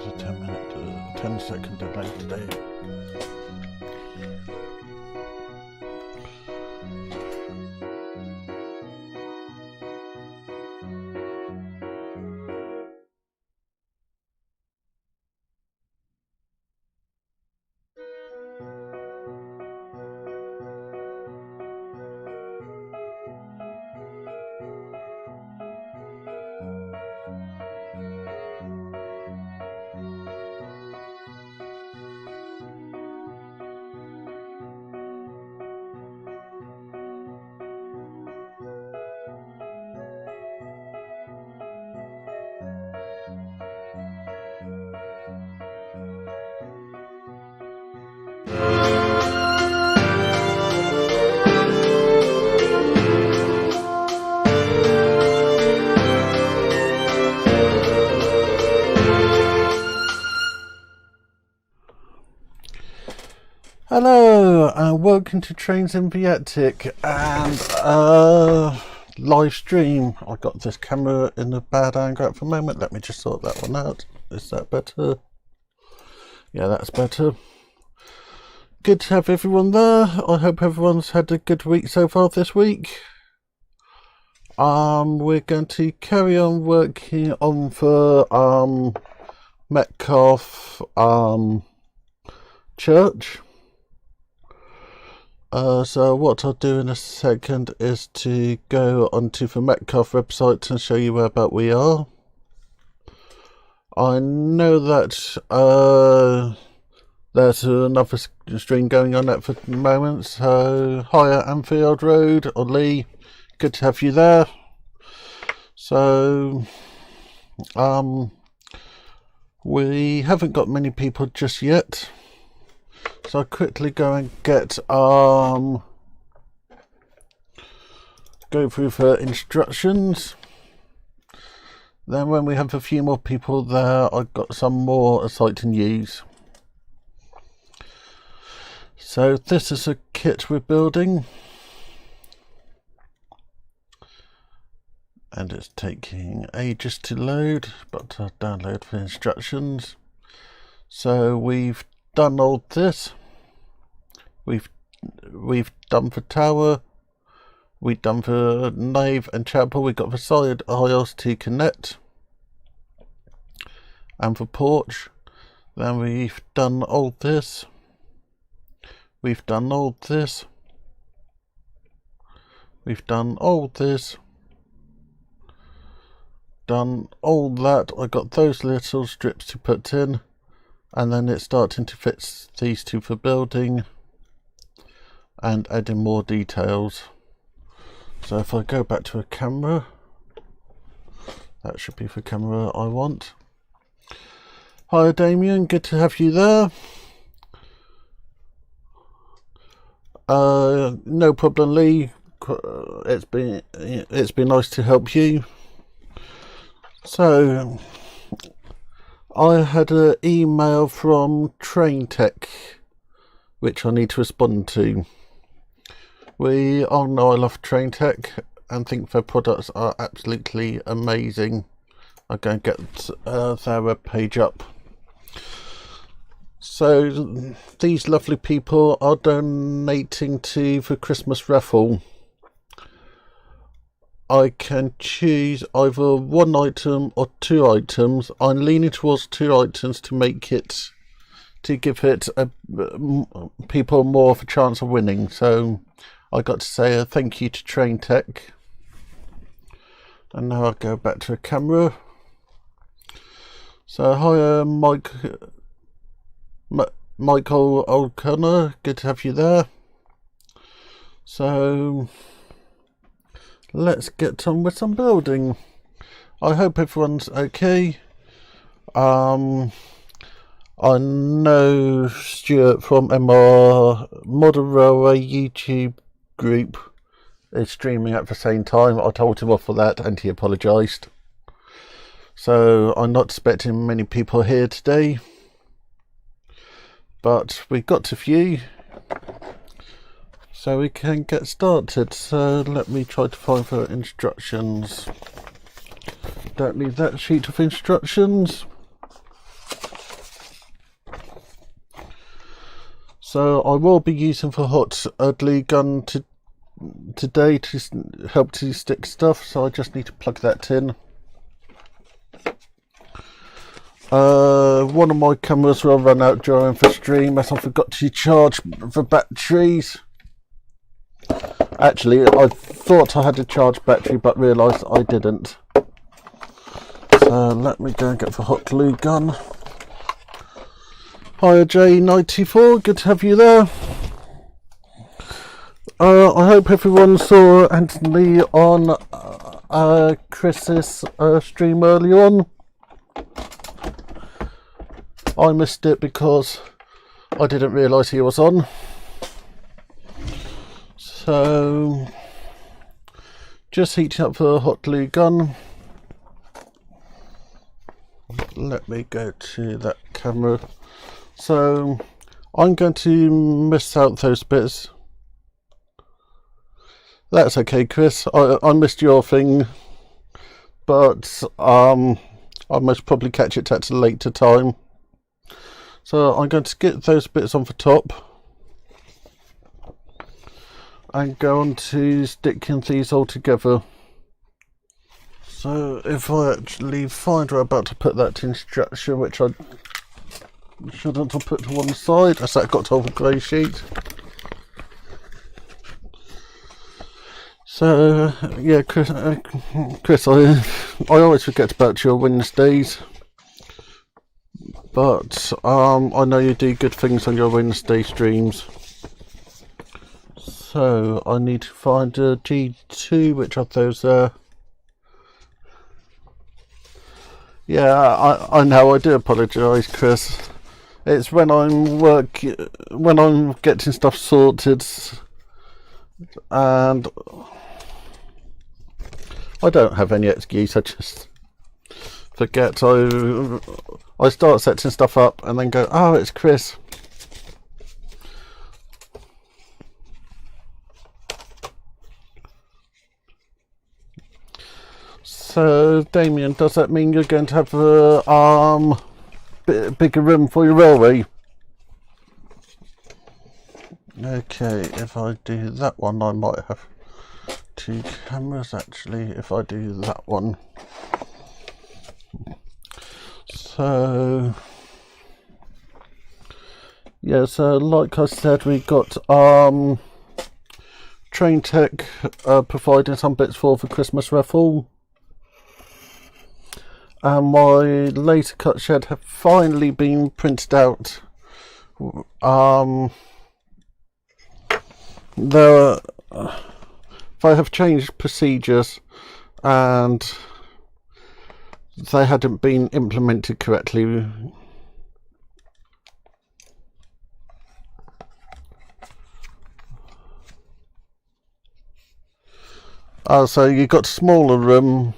There's a 10-second delay today. Hello and welcome to Trains in Viatic and live stream. I got this camera in a bad angle at the moment. Let me just sort that one out. Is that better? Yeah, that's better. Good to have everyone there. I hope everyone's had a good week so far this week. We're going to carry on working on for Metcalfe Church. So what I'll do in a second is to go onto the Metcalfe website and show you where about we are. I know that there's another stream going on at the moment, so hi at Anfield Road or Lee, good to have you there. So we haven't got many people just yet. So I'll quickly go and get go through the instructions. Then when we have a few more people there, I've got some more exciting news. So this is a kit we're building. And it's taking ages to load, but I'll download the instructions. So we've done all this. We've done the tower, we've done the nave and chapel, we've got the side aisles to connect, and the porch. Then we've done all this, we've done all this, we've done all this, done all that. I got those little strips to put in, and then it's starting to fit these two for building and adding more details. So if I go back to a camera, that should be the camera I want. Hi Damien, good to have you there. No problem Lee, it's been nice to help you. So I had an email from Train Tech which I need to respond to. We all know I love Train Tech and think their products are absolutely amazing. I'm going to get their web page up. So these lovely people are donating to the Christmas raffle. I can choose either one item or two items. I'm leaning towards two items to make it, to give it people more of a chance of winning. So I got to say a thank you to Train Tech. And now I'll go back to a camera. So hi Michael O'Connor, good to have you there. So let's get on with some building. I hope everyone's okay. I know Stuart from MR Model Railway YouTube group is streaming at the same time. I told him off for that and he apologised. So I'm not expecting many people here today, but we got a few, so we can get started. So let me try to find the instructions. Don't need that sheet of instructions. So I will be using the hot glue gun today to help to stick stuff, so I just need to plug that in. One of my cameras will run out during the stream as I forgot to charge the batteries. Actually, I thought I had a charged battery but realised I didn't. So let me go and get the hot glue gun. Hiya J94, good to have you there. I hope everyone saw Anthony on Chris's stream early on. I missed it because I didn't realise he was on. So, just heating up the hot glue gun. Let me go to that camera. So, I'm going to miss out those bits. That's okay, Chris. I missed your thing, but I most probably catch it at a later time. So I'm going to get those bits on the top and go on to sticking these all together. So if I actually find where I'm about to put that instruction, which I shouldn't have put to one side, as that got to the grey sheet. So yeah, Chris, I always forget about your Wednesdays, but I know you do good things on your Wednesday streams. So I need to find a G2, which are those there. Yeah, I know. I do apologise, Chris. It's when I'm getting stuff sorted, and I don't have any excuse. I just forget. I start setting stuff up and then go, oh, it's Chris. So, Damien, does that mean you're going to have a bigger room for your railway? Okay, if I do that one, I might have 2 cameras actually, if I do that one. So, yeah, so like I said, we got Train Tech providing some bits for the Christmas raffle. And my laser cut shed have finally been printed out. They have changed procedures and they hadn't been implemented correctly. So you got a smaller room.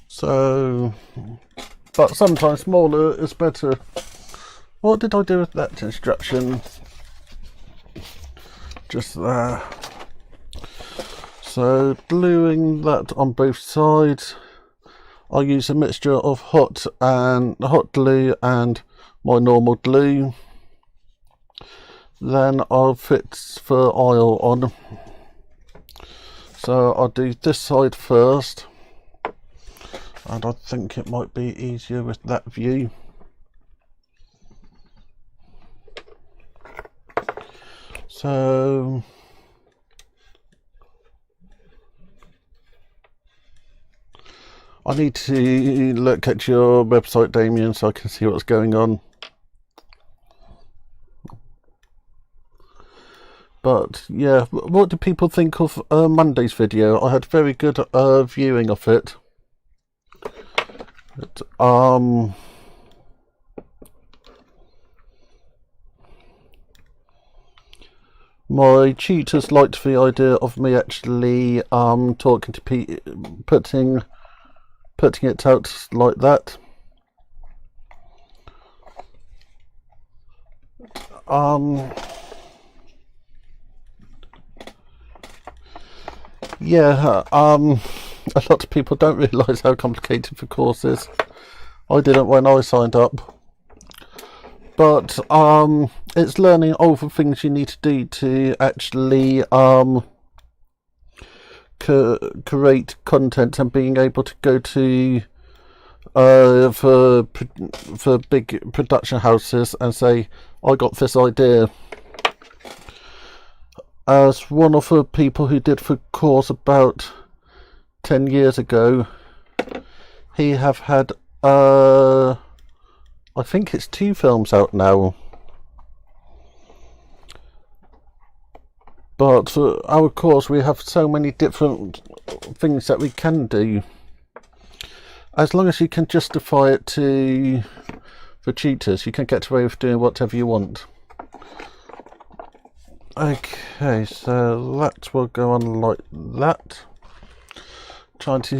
So, but sometimes smaller is better. What did I do with that instruction? Just there. So, gluing that on both sides, I use a mixture of hot glue and my normal glue. Then I'll fit the oil on. So I'll do this side first. And I think it might be easier with that view. So I need to look at your website, Damien, so I can see what's going on. But yeah, what do people think of Monday's video? I had very good viewing of it. My tutors liked the idea of me actually talking to people, putting it out like that. Yeah, a lot of people don't realise how complicated the course is. I didn't when I signed up. but it's learning all the things you need to do to actually create content and being able to go to for big production houses and say, I got this idea. As one of the people who did the course about 10 years ago, he have had I think it's 2 films out now. But for our course we have so many different things that we can do. As long as you can justify it to the tutors, you can get away with doing whatever you want. Okay, so that will go on like that. Trying to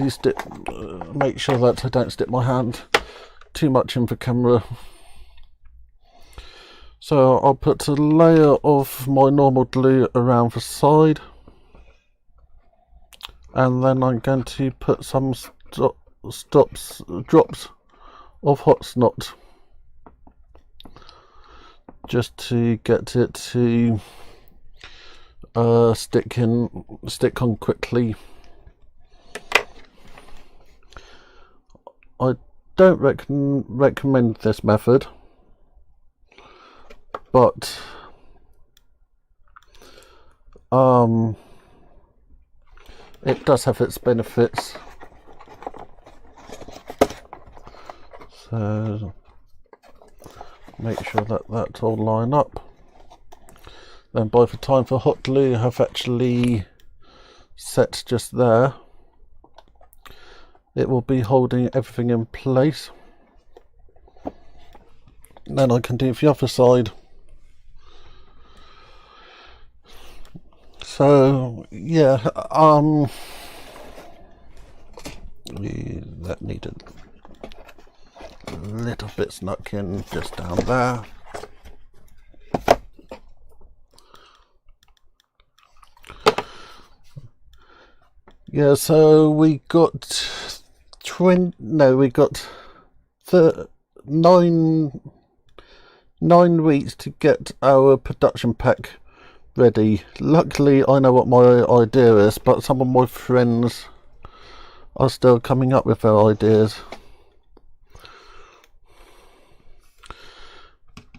make sure that I don't stick my hand too much in the camera. So I'll put a layer of my normal glue around the side, and then I'm going to put some drops of hot snot just to get it to stick on quickly. I don't recommend this method, but it does have its benefits. So make sure that all line up. Then by the time the hot glue have actually set just there, it will be holding everything in place. Then I can do the other side. So yeah, that needed a little bit snuck in just down there. Yeah, so we got 9 weeks to get our production pack ready. Luckily I know what my idea is, but some of my friends are still coming up with their ideas.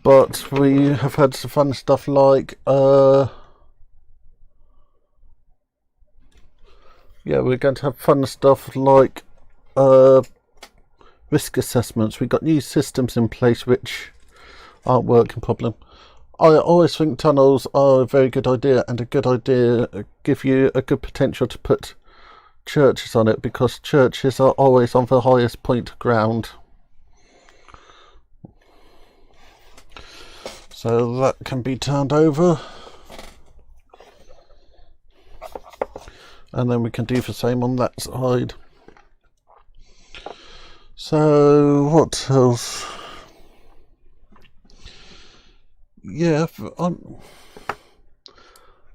But we have had some fun stuff like we're going to have fun stuff like risk assessments. We've got new systems in place which aren't working properly. I always think tunnels are a very good idea, and a good idea give you a good potential to put churches on it, because churches are always on the highest point of ground. So that can be turned over, and then we can do the same on that side. So what else? Yeah,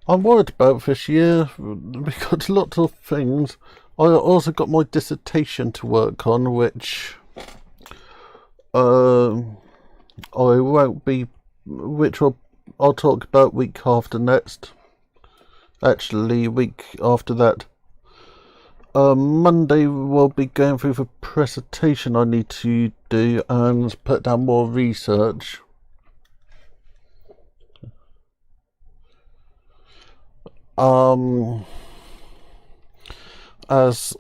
I'm worried about this year. We got lots of things. I also got my dissertation to work on, which I'll talk about week after next. Actually, week after that. Monday we'll be going through the presentation I need to do and put down more research. As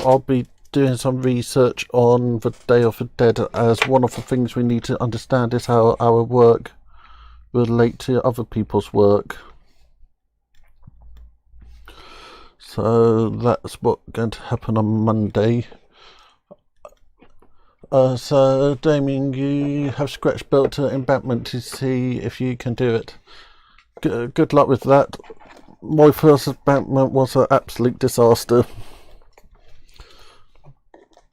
I'll be doing some research on the Day of the Dead, as one of the things we need to understand is how our work relate to other people's work. So that's what's going to happen on Monday. So Damien, you have scratch built an embankment to see if you can do it. Good luck with that. My first embankment was an absolute disaster,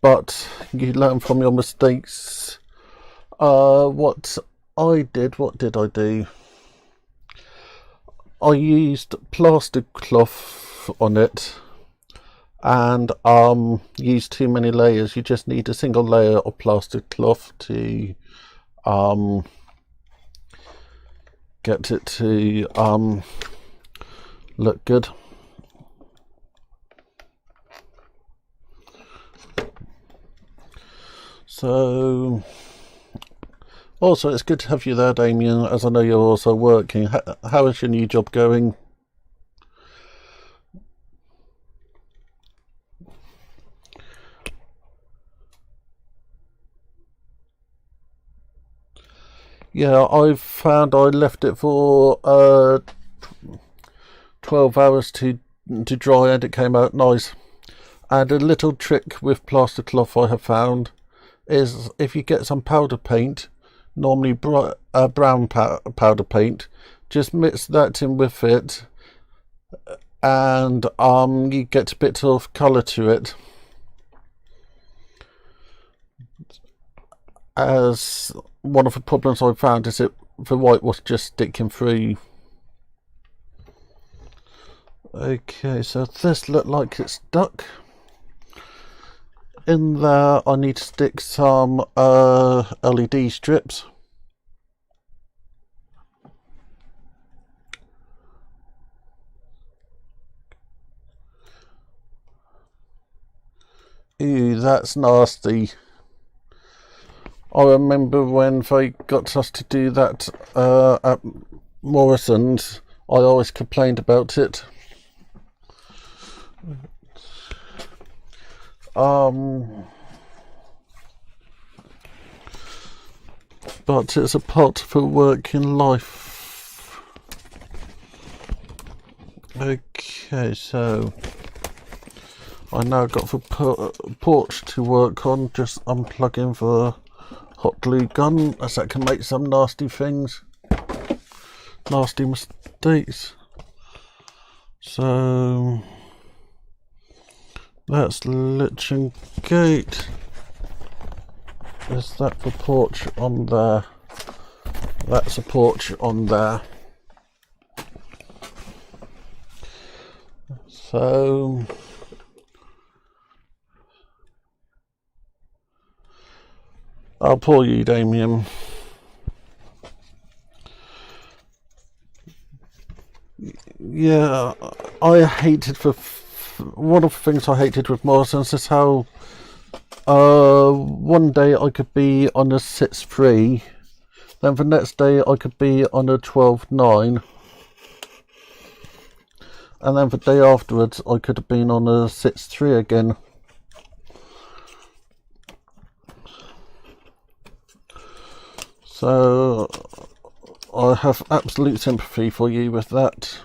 but you learn from your mistakes. What did I do? I used plaster cloth on it and used too many layers. You just need a single layer of plaster cloth to get it to look good. So also it's good to have you there, Damien, as I know you're also working. How is your new job going? Yeah, I've found I left it for 12 hours to dry and it came out nice. And a little trick with plaster cloth I have found is if you get some powder paint, normally brown powder paint, just mix that in with it and you get a bit of colour to it. As one of the problems I found is the white was just sticking through. Okay, so this looked like it's stuck. In there I need to stick some LED strips. Ew, that's nasty. I remember when they got us to do that at Morrison's, I always complained about it. But it's a part of a working life. Okay, so I now got the porch to work on, just unplugging the hot glue gun, as that can make some nasty things, nasty mistakes. So that's lich and gate. Is that the porch on there? That's a porch on there. So I'll pour you, Damien. Yeah, I hated one of the things I hated with Morrison's is how one day I could be on a 6.3, then the next day I could be on a 12.9, and then the day afterwards I could have been on a 6.3 again. So I have absolute sympathy for you with that.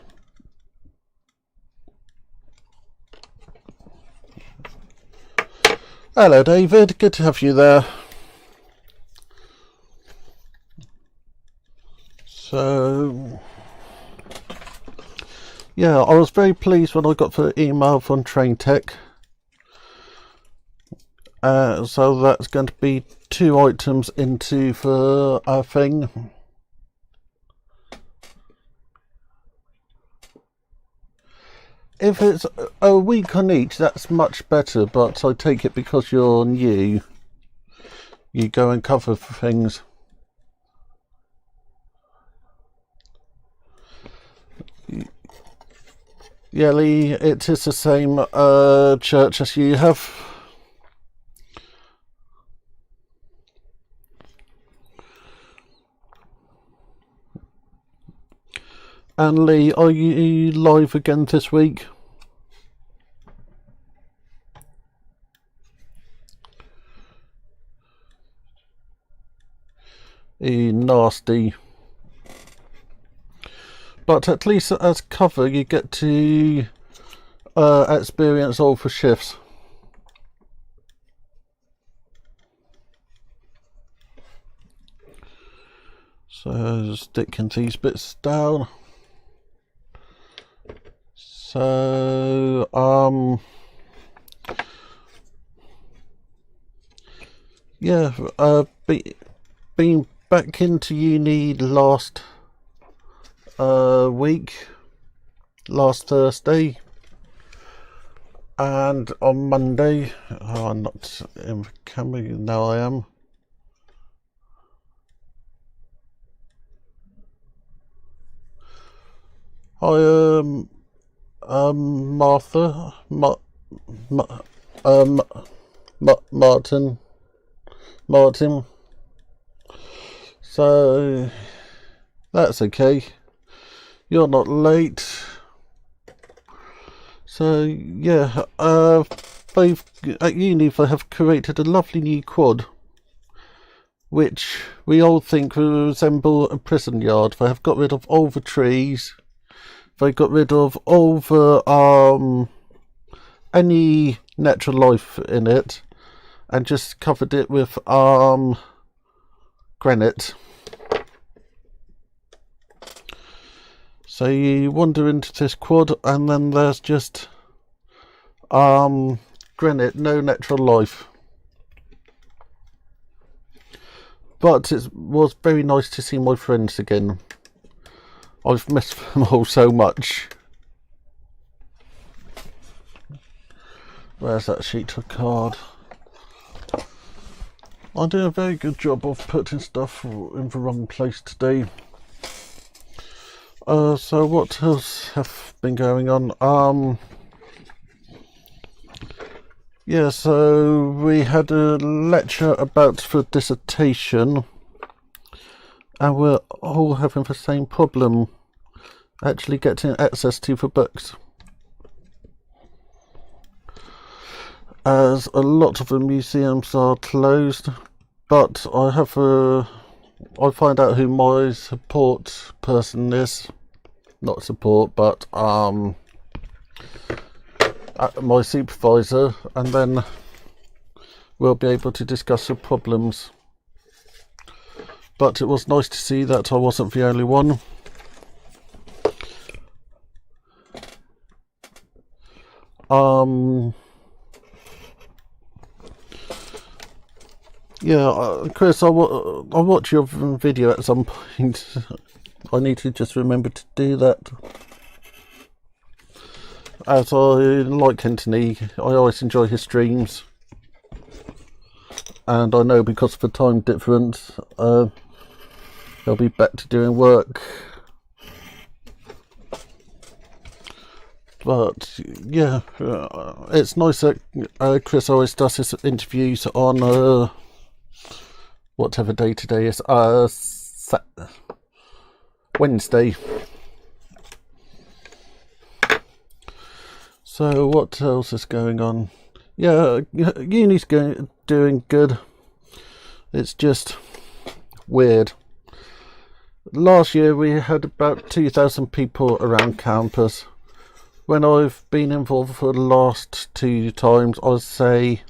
Hello David, good to have you there. So yeah, I was very pleased when I got the email from Train Tech. So that's going to be 2 items into the thing. If it's a week on each, that's much better, but I take it because you're new, you go and cover for things. Yeah, Lee, it is the same church as you have. And Lee, are you live again this week? Nasty. But at least as cover you get to experience all the shifts. So sticking these bits down. So yeah, being back into uni last week, last Thursday, and on Monday, I'm not in the camera, now I am. Hi, Martha, um, Martin. So that's okay. You're not late. So yeah, they've at uni they have created a lovely new quad, which we all think will resemble a prison yard. They have got rid of all the trees. They got rid of all the any natural life in it, and just covered it with granite. So you wander into this quad, and then there's just granite, no natural life. But it was very nice to see my friends again. I've missed them all so much. Where's that sheet of card? I did a very good job of putting stuff in the wrong place today. So what else have been going on? Yeah, so we had a lecture about the dissertation, and we're all having the same problem, actually getting access to the books. As a lot of the museums are closed, but I find out who my support person is. Not support, but my supervisor, and then we'll be able to discuss the problems. But it was nice to see that I wasn't the only one. Yeah, Chris, I'll watch your video at some point. I need to just remember to do that. As I like Anthony, I always enjoy his streams. And I know because of the time difference, he'll be back to doing work. But yeah, it's nice that Chris always does his interviews on whatever day today is, Wednesday. So what else is going on? Yeah, uni's doing good. It's just weird. Last year we had about 2,000 people around campus. When I've been involved for the last 2 times, I'd say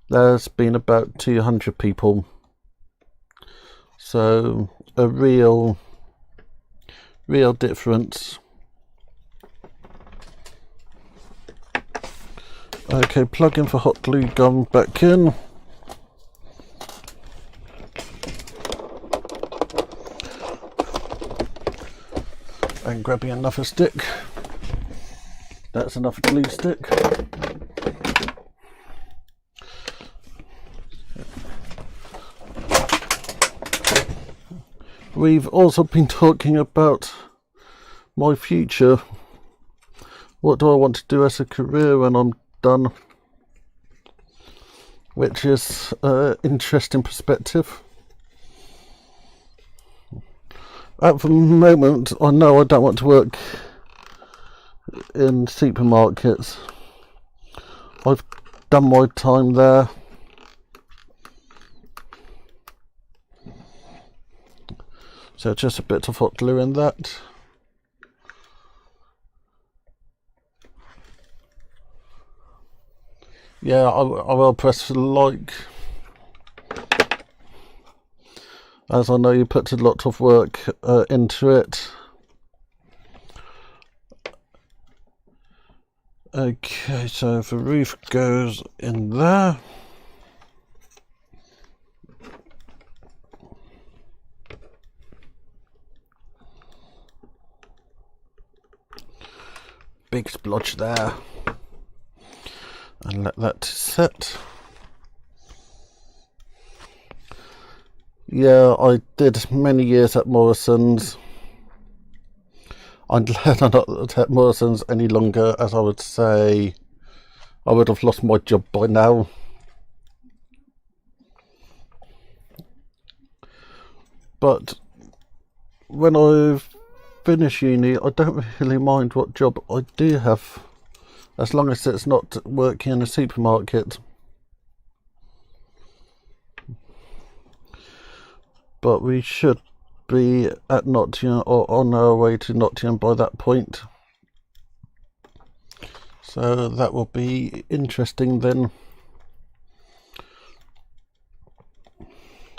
there's been about 200 people. So a real difference. Okay, plug in for hot glue gun back in. And grabbing another stick. That's another glue stick. We've also been talking about my future. What do I want to do as a career when I'm done? Which is an interesting perspective. At the moment, I know I don't want to work in supermarkets. I've done my time there. So just a bit of hot glue in that. Yeah, I will press like, as I know you put a lot of work into it. Okay, so the roof goes in there. Big splodge there. And let that set. Yeah, I did many years at Morrison's. I'm glad I'm not at Morrison's any longer, as I would say I would have lost my job by now. But when I finish uni, I don't really mind what job I do have, as long as it's not working in a supermarket. But we should be at Nottingham or on our way to Nottingham by that point. So that will be interesting then.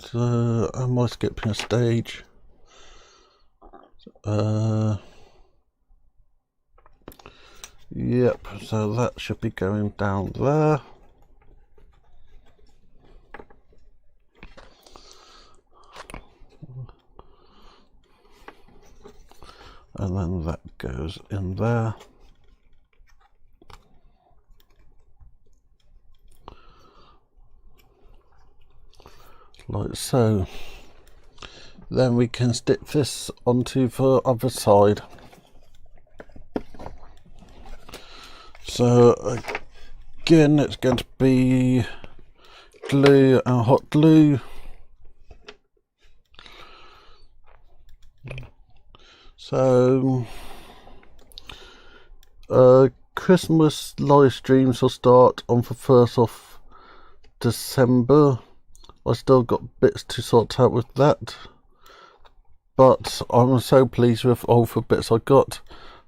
So am I skipping a stage? Yep, so that should be going down there. And then that goes in there. Like so. Then we can stick this onto the other side. So again, it's going to be glue and hot glue. So Christmas live streams will start on the 1st of December. I still got bits to sort out with that, but I'm so pleased with all the bits I got,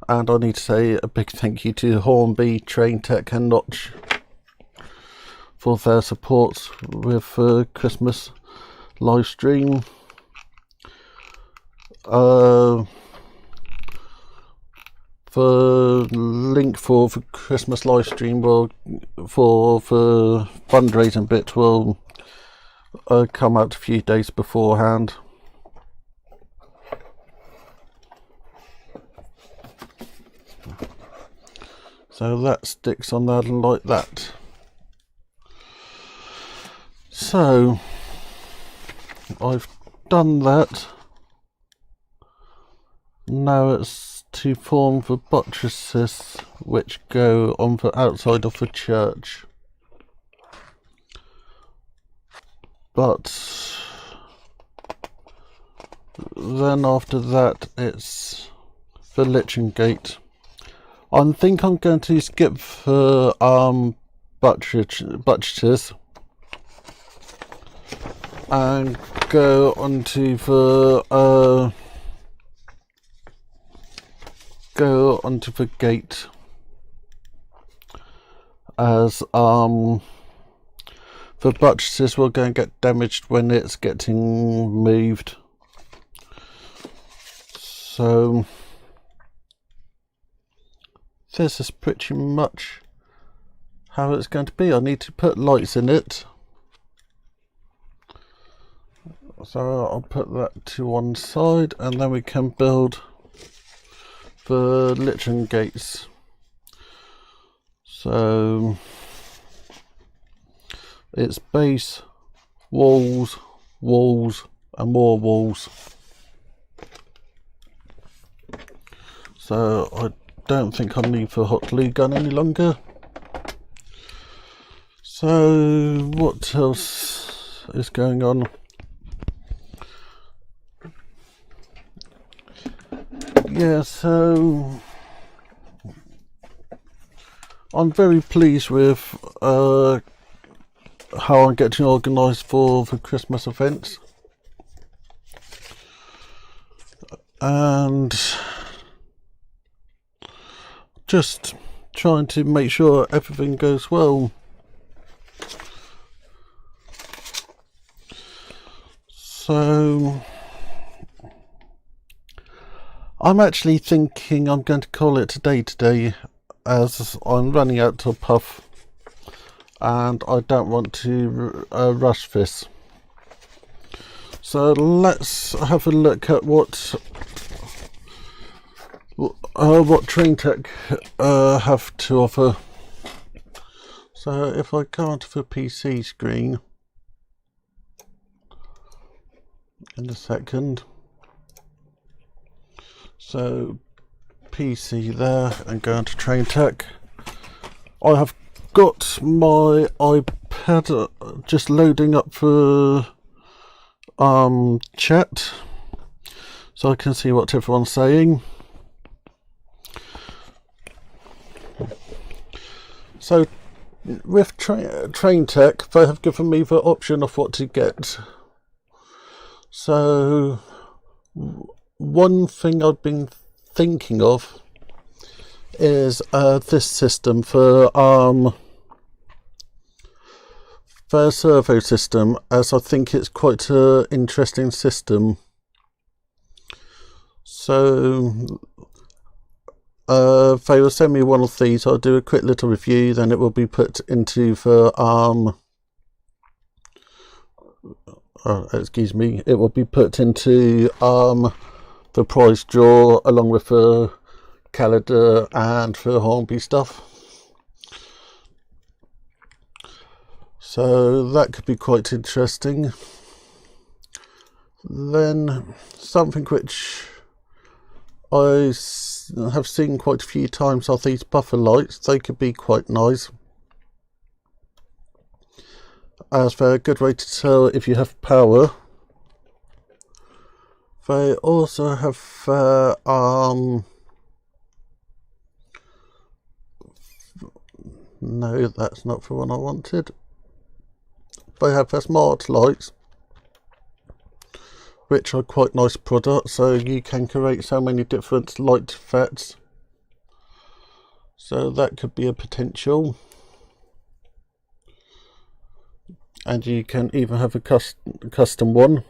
and I need to say a big thank you to Hornby, Train Tech and Notch for their support with Christmas live stream. The link for the Christmas live stream will, for the fundraising bit, will come out a few days beforehand. So that sticks on there like that. So I've done that. Now it's to form the buttresses which go on the outside of the church. But then after that it's the lichen gate. I think I'm going to skip the buttresses and go onto the gate, as the buttresses will go and get damaged when it's getting moved. So this is pretty much how it's going to be. I need to put lights in it, so I'll put that to one side, and then we can build the lichen gates. So it's base, walls, walls and more walls. So I don't think I need the hot glue gun any longer. So what else is going on? Yeah, so I'm very pleased with how I'm getting organised for the Christmas events, and just trying to make sure everything goes well. So I'm actually thinking I'm going to call it a day today, as I'm running out to a puff and I don't want to rush this. So let's have a look at what Train Tech have to offer. So if I go onto the PC screen in a second. So PC there and go into Train Tech. I have got my iPad just loading up for chat, so I can see what everyone's saying. So with Train Tech, they have given me the option of what to get. So one thing I've been thinking of is this system for their servo system, as I think it's quite an interesting system. So they will send me one of these. I'll do a quick little review, then it will be put into the it will be put into the prize draw along with the calendar and the Hornby stuff. So that could be quite interesting. Then something which I have seen quite a few times are these buffer lights. They could be quite nice, as they're a good way to tell if you have power. They also have no, that's not the one I wanted. They have their smart lights, which are quite nice products, so you can create so many different light effects. So that could be a potential. And you can even have a custom one.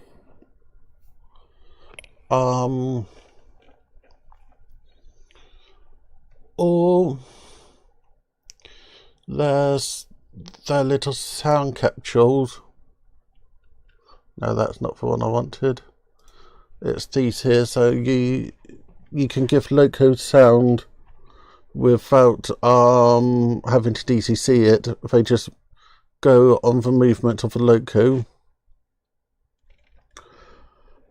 Or there's their little sound capsules. No, that's not the one I wanted. It's these here, so you can give loco sound without having to DCC it. They just go on the movement of the loco.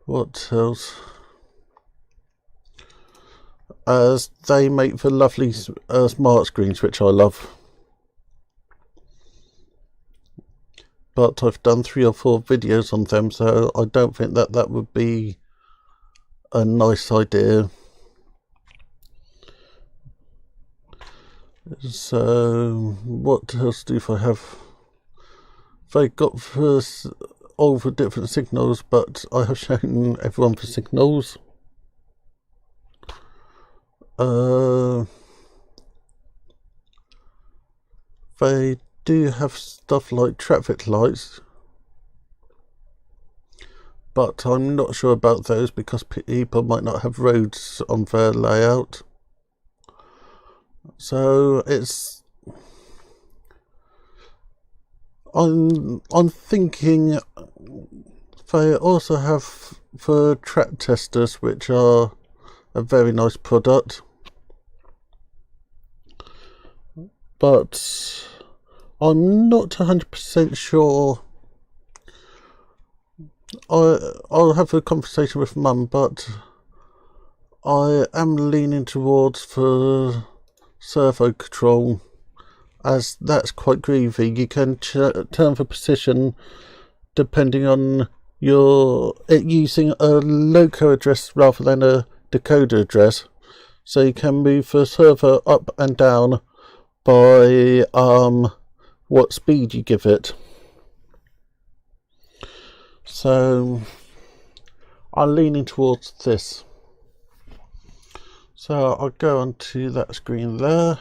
What else? As they make the lovely smart screens, which I love. But I've done 3 or 4 videos on them, so I don't think that would be a nice idea. So what else do I have? They got all the different signals, but I have shown everyone the signals. They do have stuff like traffic lights, but I'm not sure about those because people might not have roads on their layout. So I'm thinking they also have the track testers, which are a very nice product, but I'm not 100% sure. I'll have a conversation with Mum, but I am leaning towards the servo control, as that's quite groovy. You can turn the position depending on it using a loco address rather than a decoder address, so you can move the servo up and down by what speed you give it. So I'm leaning towards this. So I'll go onto that screen there,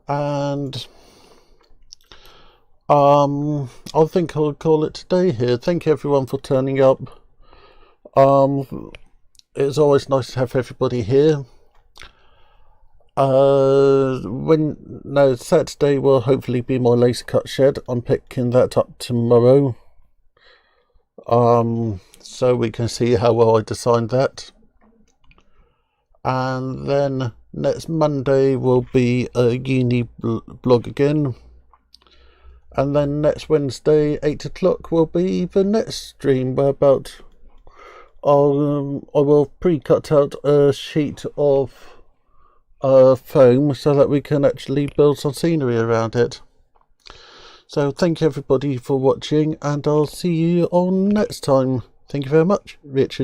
and I think I'll call it today here. Thank you everyone for turning up. It's always nice to have everybody here. Saturday will hopefully be my laser cut shed. I'm picking that up tomorrow, so we can see how well I designed that. And then next Monday will be a uni blog again, and then next Wednesday 8 o'clock will be the next stream, whereabout I will pre-cut out a sheet of foam so that we can actually build some scenery around it. So thank you everybody for watching, and I'll see you on next time. Thank you very much. Richard.